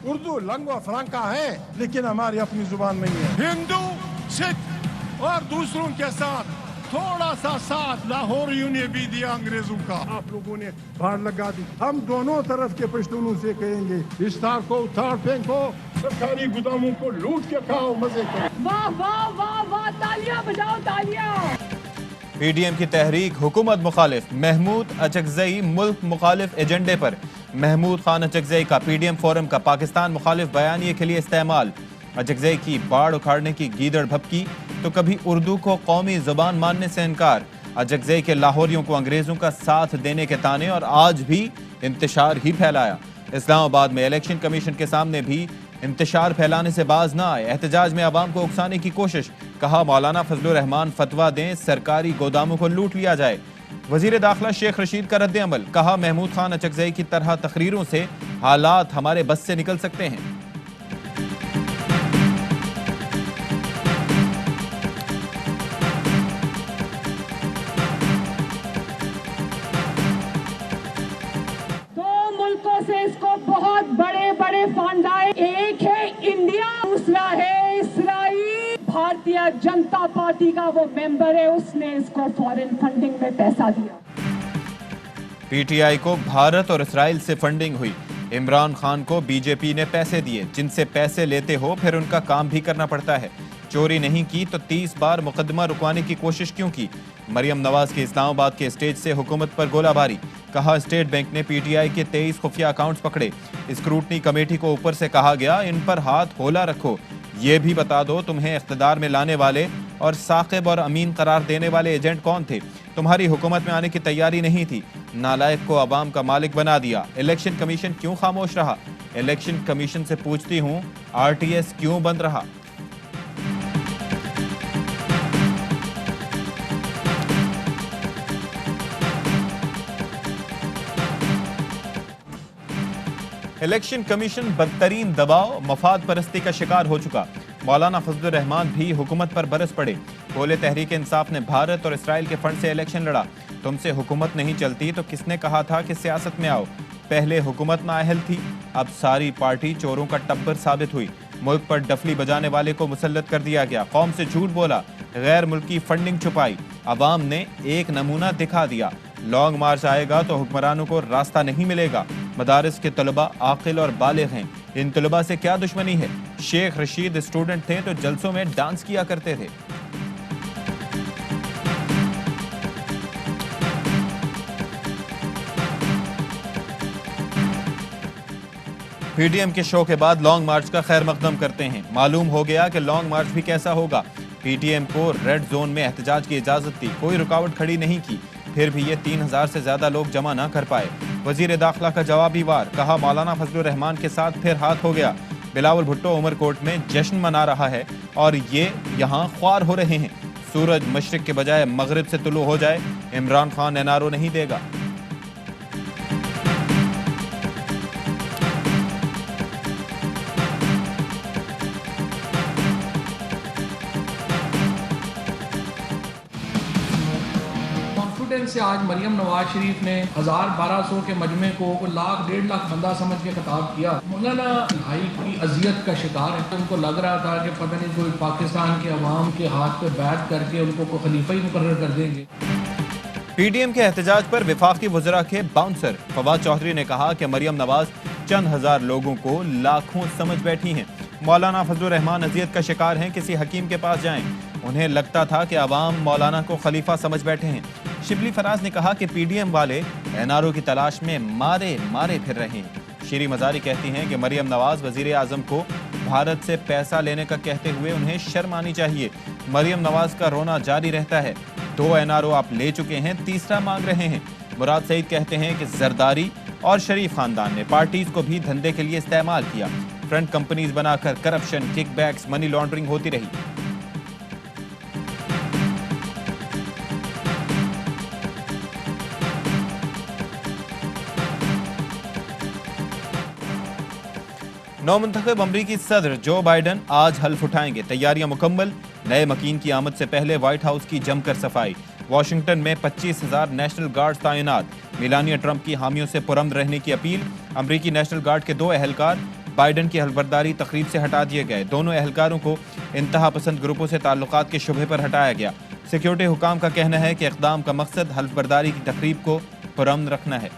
Urdu लंगवा Franca है, लेकिन हमारी अपनी जुबान नहीं है। हिंदू, सिख और दूसरों के साथ थोड़ा सा साथ लाहौरियों ने भी दिया अंग्रेजों का। आप लोगों ने भाड़ लगा दी। हम दोनों तरफ के पश्तूनों से कहेंगे, इस तार को उतार फेंको, सरकारी गोदामों को लूट के खाओ, मजे करो। वाह वाह वाह वाह, तालियां बजाओ तालियां। पीडीएम की तहरीक हुकूमत मुखालिफ, महमूद अचकजई मुल्क मुखालिफ एजेंडे पर। महमूद खान अचकजई का पीडीएम फोरम का पाकिस्तान मुखालिफ बयानिए के लिए इस्तेमाल। अचकजई की बाढ़ उखाड़ने की गीदड़ भपकी तो कभी उर्दू को कौमी जुबान मानने से इनकार। अचकजई के लाहौरियों को अंग्रेजों का साथ देने के ताने और आज भी इंतशार ही फैलाया। इस्लामाबाद में इलेक्शन कमीशन के सामने भी इंतशार फैलाने से बाज न आए। एहतजाज में आवाम को उकसाने की कोशिश। कहा मौलाना फजलुर रहमान फतवा दें, सरकारी गोदामों को लूट लिया जाए। वजीर दाखिला शेख रशीद का रद्द अमल। कहा महमूद खान अचकजई की तरह तकरीरों से हालात हमारे बस से निकल सकते हैं। इसको बहुत बड़े बड़े फंड आए। एक है इंडिया, दूसरा है इसराइल। भारतीय जनता पार्टी का वो मेंबर है, उसने इसको फॉरेन फंडिंग में पैसा दिया। पीटीआई को भारत और इसराइल से फंडिंग हुई। इमरान खान को बीजेपी ने पैसे दिए। जिनसे पैसे लेते हो फिर उनका काम भी करना पड़ता है। चोरी नहीं की तो 30 बार मुकदमा रुकवाने की कोशिश क्यों की। मरियम नवाज के इस्लामाबाद के स्टेज से हुकूमत पर गोलाबारी। कहा स्टेट बैंक ने पीटीआई के 23 खुफिया अकाउंट्स पकड़े। स्क्रूटनी कमेटी को ऊपर से कहा गया, इन पर हाथ होला रखो। ये भी बता दो तुम्हें इख्तिदार में लाने वाले और साकिब और अमीन करार देने वाले एजेंट कौन थे। तुम्हारी हुकूमत में आने की तैयारी नहीं थी। नालायक को अवाम का मालिक बना दिया। इलेक्शन कमीशन क्यों खामोश रहा। इलेक्शन कमीशन से पूछती हूँ, आरटीएस क्यों बंद रहा। इलेक्शन कमीशन बदतरीन दबाव, मफाद परस्ती का शिकार हो चुका। मौलाना फजलुर रहमान भी हुकूमत पर बरस पड़े। बोले तहरीक इंसाफ ने भारत और इसराइल के फंड से इलेक्शन लड़ा। तुमसे हुकूमत नहीं चलती तो किसने कहा था कि सियासत में आओ। पहले हुकूमत नाअहल थी, अब सारी पार्टी चोरों का टब्बर साबित हुई। मुल्क पर डफली बजाने वाले को मुसल्लत कर दिया गया। कौम से झूठ बोला, गैर मुल्की फंडिंग छुपाई। अवाम ने एक नमूना दिखा दिया। लॉन्ग मार्च आएगा तो हुक्मरानों को रास्ता नहीं मिलेगा। मदारिस के तलबा आकिल और बालिग हैं। इन तलबा से क्या दुश्मनी है। शेख रशीद स्टूडेंट थे तो जलसों में डांस किया करते थे। पीडीएम के शो के बाद लॉन्ग मार्च का खैर मकदम करते हैं। मालूम हो गया कि लॉन्ग मार्च भी कैसा होगा। पीटीएम को रेड जोन में एहतजाज की इजाजत थी, कोई रुकावट खड़ी नहीं की। फिर भी ये 3000 से ज्यादा लोग जमा ना कर पाए। वजीर दाखिला का जवाबी वार। कहा मौलाना फजलुर रहमान के साथ फिर हाथ हो गया। बिलावल भुट्टो उमरकोट में जश्न मना रहा है और ये यहाँ ख्वार हो रहे हैं। सूरज मशरिक के बजाय मगरिब से तुलू हो जाए, इमरान खान एनआरओ नहीं देगा। से आज मरियम नवाज शरीफ ने 1000-1200 के मजमे को 1,00,000-1,50,000 बंदा समझ के खिताब किया। मौलाना भाई की अजियत का शिकार है। उनको लग रहा था कि पता नहीं कोई पाकिस्तान के अवाम के हाथ पे बैठ करके उनको कोई खलीफा ही मुकर्रर कर देंगे। पीडीएम के एहतजाज पर विफाकी वज़रा के बाउंसर फवाद चौधरी ने कहा कि मरियम नवाज चंद हजार लोगों को लाखों समझ बैठी हैं। मौलाना फजलुर रहमान अजियत का शिकार हैं, किसी हकीम के पास जाएं। उन्हें लगता था कि अवाम मौलाना को खलीफा समझ बैठे हैं। शिबली फराज ने कहा कि पीडीएम वाले एनआरओ की तलाश में मारे मारे फिर रहे हैं। शीरी मजारी कहती हैं कि मरियम नवाज वजीर आजम को भारत से पैसा लेने का कहते हुए उन्हें शर्म आनी चाहिए। मरियम नवाज का रोना जारी रहता है। 2 एनआरओ आप ले चुके हैं, तीसरा मांग रहे हैं। मुराद सईद कहते हैं कि जरदारी और शरीफ खानदान ने पार्टीज को भी धंधे के लिए इस्तेमाल किया। फ्रंट कंपनीज बनाकर करप्शन, किकबैक्स, मनी लॉन्ड्रिंग होती रही। नौमुंतखब अमरीकी सदर जो बाइडन आज हल्फ उठाएंगे। तैयारियां मुकम्मल। नए मकीन की आमद से पहले व्हाइट हाउस की जमकर सफाई। वाशिंगटन में 25,000 नेशनल गार्ड्स तैनात। मिलानिया ट्रंप की हामियों से पुरअमन रहने की अपील। अमरीकी नेशनल गार्ड के 2 एहलकार बाइडन की हल्फबर्दारी तकरीब से हटा दिए गए। दोनों एहलकारों को इंतहा पसंद ग्रुपों से ताल्लुकात के शुबे पर हटाया गया। सिक्योरिटी हुकाम का कहना है कि इक़दाम का मकसद हल्फबर्दारी की तकरीब को पुरअमन रखना है।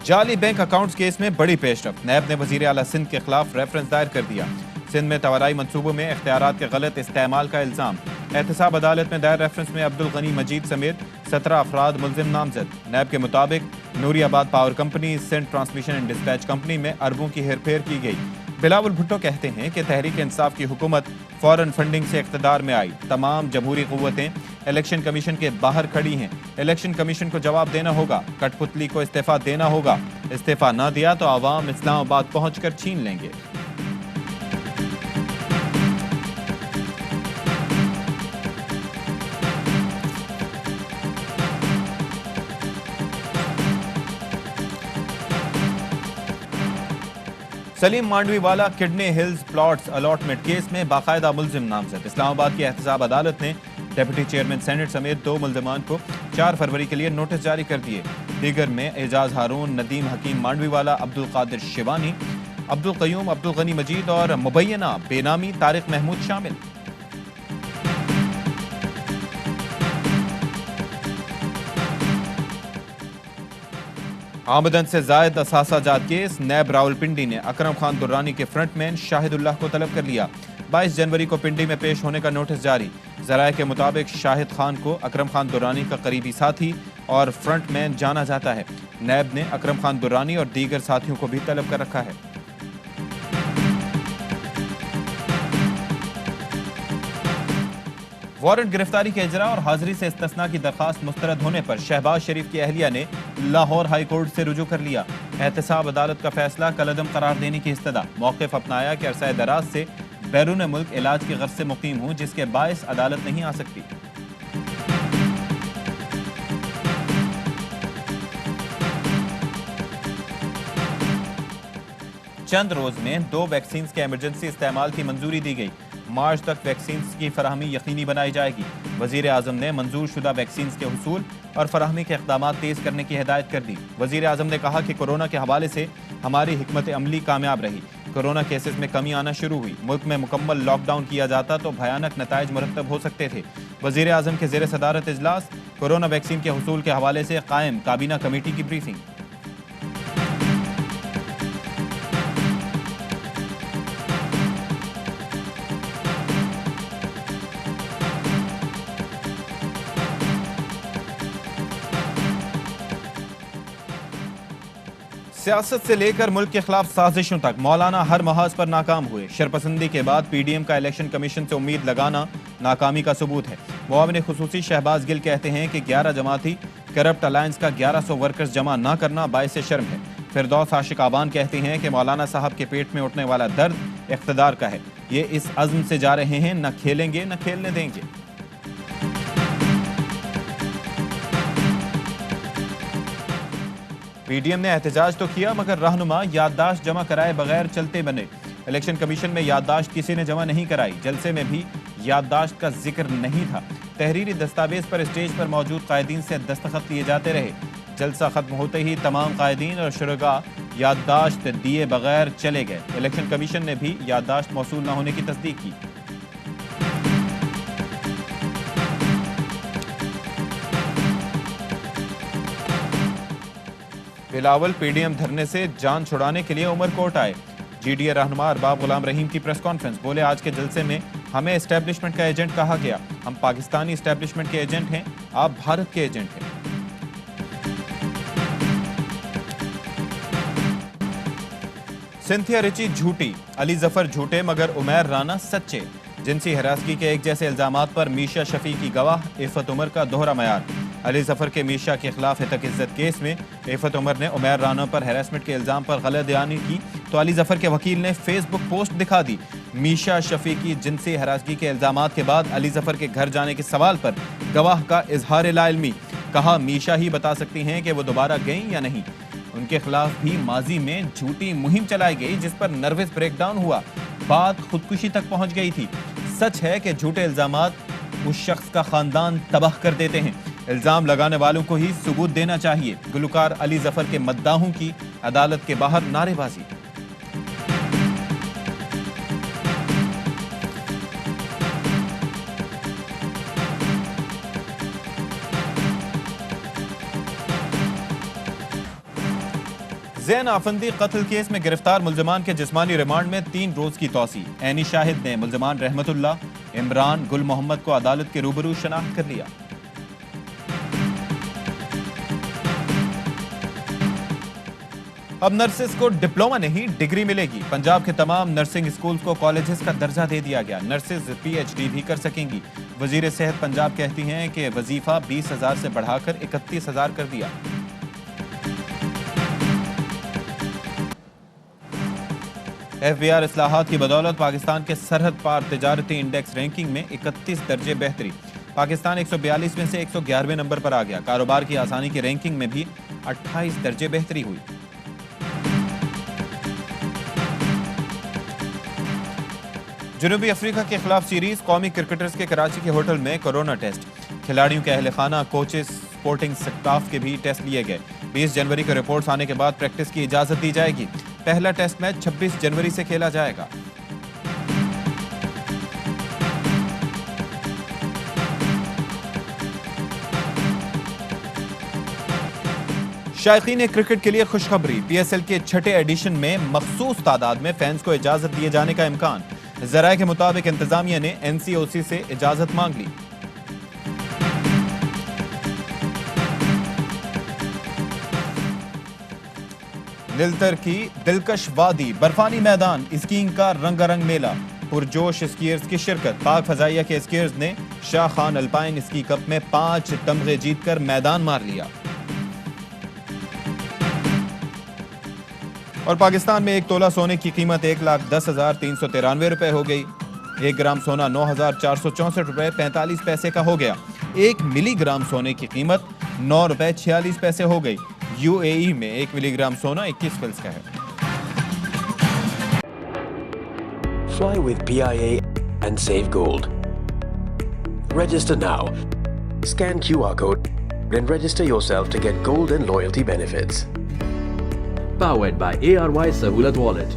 जाली बैंक अकाउंट्स केस में बड़ी पेशरफ। नैब ने वजीर आला सिंध के खिलाफ रेफरेंस दायर कर दिया। सिंध में तवाराई मंसूबों में इख्तियारात के गलत इस्तेमाल का इल्जाम। एहतसाब अदालत में दायर रेफरेंस में अब्दुल गनी मजीद समेत 17 अफराद मुलजिम नामजद। नैब के मुताबिक Nooriabad power company, Sindh transmission and dispatch company में अरबों की हेरफेर की गई। बिलावल भुट्टो कहते हैं कि तहरीक इंसाफ की हुकूमत फौरन फंडिंग से इख्तिदार में आई। तमाम जमहूरी कुव्वतें इलेक्शन कमीशन के बाहर खड़ी हैं। इलेक्शन कमीशन को जवाब देना होगा। कठपुतली को इस्तीफा देना होगा। इस्तीफा ना दिया तो आवाम इस्लामाबाद पहुंचकर छीन लेंगे। Saleem Mandviwalla Kidney Hills plots allotment case में बाकायदा मुलजिम नामजद। इस्लामाबाद की एहतसाब अदालत ने डिप्टी चेयरमैन सेनेट समेत 2 मुलजमान को 4 फरवरी के लिए नोटिस जारी कर दिए। दीगर में एजाज हारून, नदीम हकीम मांडवीवाला, अब्दुल कादिर शिवानी, अब्दुल कयूम, अब्दुल गनी मजीद और मुबैना बेनामी तारिक महमूद शामिल। आमदन से जायद असासाजात केस। नैब रावलपिंडी ने अकरम खान दुर्रानी के फ्रंटमैन शाहिदुल्लाह को तलब कर लिया। 22 जनवरी को पिंडी में पेश होने का नोटिस जारी। जराये के मुताबिक शाहिद खान को अकरम खान दुर्रानी का करीबी साथी और फ्रंटमैन जाना जाता है। नैब ने अकरम खान दुर्रानी और दीगर साथियों को भी तलब कर रखा है। वारंट गिरफ्तारी के इजरा और हाजिरी से इस्तिस्ना की दरखास्त मुस्तरद होने पर शहबाज शरीफ की अहलिया ने लाहौर हाई कोर्ट से रुजू कर लिया। एहतसाब अदालत का फैसला कलअदम करार देने की इस्तदा। मौक़िफ़ अपनाया कि अरसा दराज से बैरून मुल्क इलाज की गर्ज से मुकीम हूँ, जिसके बायस अदालत नहीं आ सकती। चंद रोज में 2 वैक्सीन के इमरजेंसी इस्तेमाल की मंजूरी दी गई। मार्च तक वैक्सीन की फराहमी यकीनी बनाई जाएगी। वजीर आजम ने मंजूर शुदा वैक्सीन के हुसूल और फराहमी के इक़दामात तेज़ करने की हिदायत कर दी। वजीर आजम ने कहा कि कोरोना के हवाले से हमारी हिकमत अमली कामयाब रही। कोरोना केसेस में कमी आना शुरू हुई। मुल्क में मुकम्मल लॉकडाउन किया जाता तो भयानक नताइज मुरतब हो सकते थे। वजीर आजम के ज़ेर सदारत इजलास। कोरोना वैक्सीन के हुसूल के हवाले से कायम काबीना कमेटी की ब्रीफिंग। सियासत से लेकर मुल्क के खिलाफ साजिशों तक मौलाना हर महाज पर नाकाम हुए। शरपसंदी के बाद पीडीएम का इलेक्शन कमीशन से उम्मीद लगाना नाकामी का सबूत है। मुआविन खुसूसी शहबाज गिल कहते हैं कि 11 जमाती करप्ट अलायंस का 1100 वर्कर्स जमा ना करना बाइस शर्म है। फिरदौस आशिक आबान कहते हैं कि मौलाना साहब के पेट में उठने वाला दर्द इख्तिदार का है। ये इस अज़्म से जा रहे हैं, न खेलेंगे न खेलने देंगे। पीडीएम ने एहतजाज तो किया मगर रहनुमा याददाश्त जमा कराए बगैर चलते बने। इलेक्शन कमीशन में याददाश्त किसी ने जमा नहीं कराई। जलसे में भी याददाश्त का जिक्र नहीं था। तहरीरी दस्तावेज पर स्टेज पर मौजूद कायदीन से दस्तखत लिए जाते रहे। जलसा खत्म होते ही तमाम कायदीन और शुरगा याददाश्त दिए बगैर चले गए। इलेक्शन कमीशन ने भी याददाश्त मौसूल न होने की तस्दीक की। बिलावल पीडीएम धरने से जान छुड़ाने के लिए उमरकोट आए। जीडीए रहनुमा अरबाब गुलाम रहीम की प्रेस कॉन्फ्रेंस। बोले, आज के जलसे में हमें एस्टेब्लिशमेंट का एजेंट कहा गया। हम पाकिस्तानी एस्टेब्लिशमेंट के एजेंट हैं, आप भारत के एजेंट हैं। सिंथिया रिची झूठी, अली जफर झूठे मगर उमैर राना सच्चे। जिनसी हरासगी के एक जैसे इल्जामात पर मीशा शफी की गवाह इफ़त उमर का दोहरा मयार। अली जफर के मीशा के खिलाफ हितक इज्जत केस में इफ़त उमर ने उमैर राना पर हैरेसमेंट के इल्जाम पर गलत बयानी की तो अली जफर के वकील ने फेसबुक पोस्ट दिखा दी। मीशा शफी की जिनसी हरासगी के इल्जामात के बाद अली जफर के घर जाने के सवाल पर गवाह का इजहार लाइल्मी। कहा, मीशा ही बता सकती हैं कि वो दोबारा गई या नहीं। उनके खिलाफ भी माजी में झूठी मुहिम चलाई गई जिस पर नर्वस ब्रेकडाउन हुआ। बात खुदकुशी तक पहुंच गई थी। सच है कि झूठे इल्जामात उस शख्स का खानदान तबाह कर देते हैं। इल्जाम लगाने वालों को ही सबूत देना चाहिए। गुलकार अली जफर के मद्दाहों की अदालत के बाहर नारेबाजी। ज़ैन आफंदी कत्ल केस में गिरफ्तार मुल्जमान के जिस्मानी रिमांड में 3 रोज की तौसी। ऐनी शाहिद ने मुल्जमान रहमतुल्लाह, इमरान, गुल मोहम्मद को अदालत के रूबरू शनाख्त कर लिया। अब नर्सेस को डिप्लोमा नहीं डिग्री मिलेगी। पंजाब के तमाम नर्सिंग स्कूल्स को कॉलेजेस का दर्जा दे दिया गया। नर्सेस PhD भी कर सकेंगी। वजीर सेहत पंजाब कहती हैं कि वजीफा 20,000 से बढ़ाकर 31,000 कर दिया। FBR इस्लाहात की बदौलत पाकिस्तान के सरहद पार तिजारती इंडेक्स रैंकिंग में 31 दर्जे बेहतरी। पाकिस्तान 142 में से 111वें नंबर पर आ गया। कारोबार की आसानी की रैंकिंग में भी 28 दर्जे बेहतरी हुई। जनूबी अफ्रीका के खिलाफ सीरीज। कौमी क्रिकेटर्स के कराची के होटल में कोरोना टेस्ट। खिलाड़ियों के अहल खाना, कोचेस, स्पोर्टिंग स्टाफ के भी टेस्ट लिए गए। 20 जनवरी को रिपोर्ट्स आने के बाद प्रैक्टिस की इजाजत दी जाएगी। पहला टेस्ट मैच 26 जनवरी से खेला जाएगा। शायकीन क्रिकेट के लिए खुशखबरी। PSL के 6ठे एडिशन में मखसूस तादाद में फैंस को इजाजत दिए जाने का इम्कान। जराये के मुताबिक इंतजामिया ने NCOC से इजाजत मांग ली। दिलतर की दिलकश वादी, बर्फानी मैदान, स्कीइंग का रंगारंग मेला। पुरजोश स्कीयर्स की शिरकत। पाक फजाइया के स्कीयर्स ने Shah Khan alpine ski cup में 5 तमगे जीतकर मैदान मार लिया। और पाकिस्तान में 1 तोला सोने की कीमत 1,10,393 रुपए हो गई। 1 ग्राम सोना 9,464 रुपए 45 पैसे का हो गया। 1 मिलीग्राम सोने की कीमत 9 रुपए 46 पैसे हो गई। UAE में 1 मिलीग्राम सोना 21 फिल्स का है। Fly with PIA and save gold. Register now. Scan QR code and register yourself to get gold and loyalty benefits. Powered by ARY Sahulat Wallet.